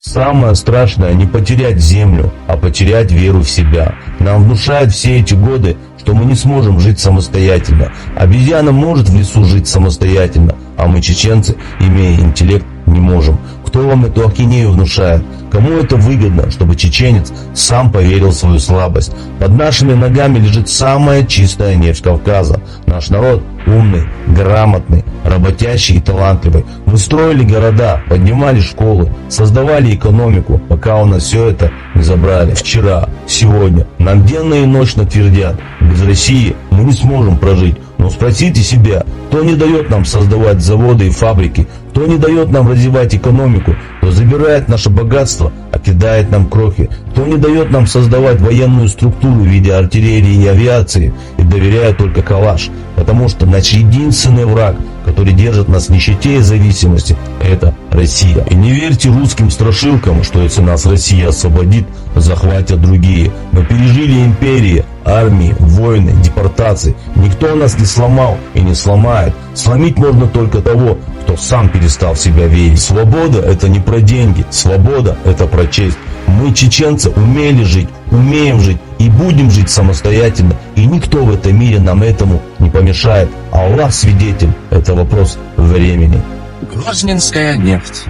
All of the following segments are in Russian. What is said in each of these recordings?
Самое страшное не потерять землю, а потерять веру в себя. Нам внушают все эти годы, что мы не сможем жить самостоятельно. Обезьяна может в лесу жить самостоятельно, а мы, чеченцы, имея интеллект, не можем. Кто вам эту ахинею внушает? Кому это выгодно, чтобы чеченец сам поверил в свою слабость? Под нашими ногами лежит самая чистая нефть Кавказа. Наш народ умный, грамотный, работящий и талантливый. Мы строили города, поднимали школы, создавали экономику, пока у нас все это не забрали. Вчера, сегодня нам денно и ночно твердят: без России мы не сможем прожить. Но спросите себя, кто не дает нам создавать заводы и фабрики, кто не дает нам развивать экономику, кто забирает наше богатство, а кидает нам крохи, кто не дает нам создавать военную структуру в виде артиллерии и авиации и доверяет только калаш. Потому что наш единственный враг, который держит нас в нищете и зависимости, это Россия. И не верьте русским страшилкам, что если нас Россия освободит, захватят другие. Мы пережили империи, армии, войны, депортации. Никто нас не сломал и не сломает. Сломить можно только того, кто сам перестал в себя верить. Свобода — это не про деньги. Свобода — это про честь. Мы, чеченцы, умели жить, умеем жить и будем жить самостоятельно. И никто в этом мире нам этому не помешает. Аллах свидетель, это вопрос времени. Грозненская нефть.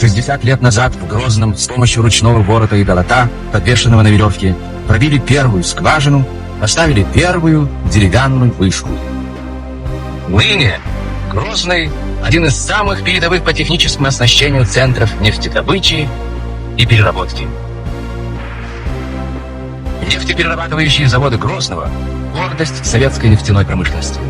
60 лет назад в Грозном с помощью ручного ворота и долота, подвешенного на веревке, пробили первую скважину, поставили первую деревянную вышку. Ныне Грозный – один из самых передовых по техническому оснащению центров нефтедобычи и переработки. Нефтеперерабатывающие заводы Грозного – гордость советской нефтяной промышленности.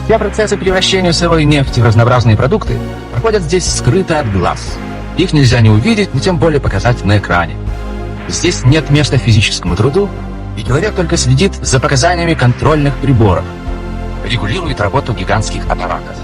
Все процессы превращения сырой нефти в разнообразные продукты проходят здесь скрыто от глаз. Их нельзя ни увидеть, ни тем более показать на экране. Здесь нет места физическому труду, и человек только следит за показаниями контрольных приборов, регулирует работу гигантских аппаратов.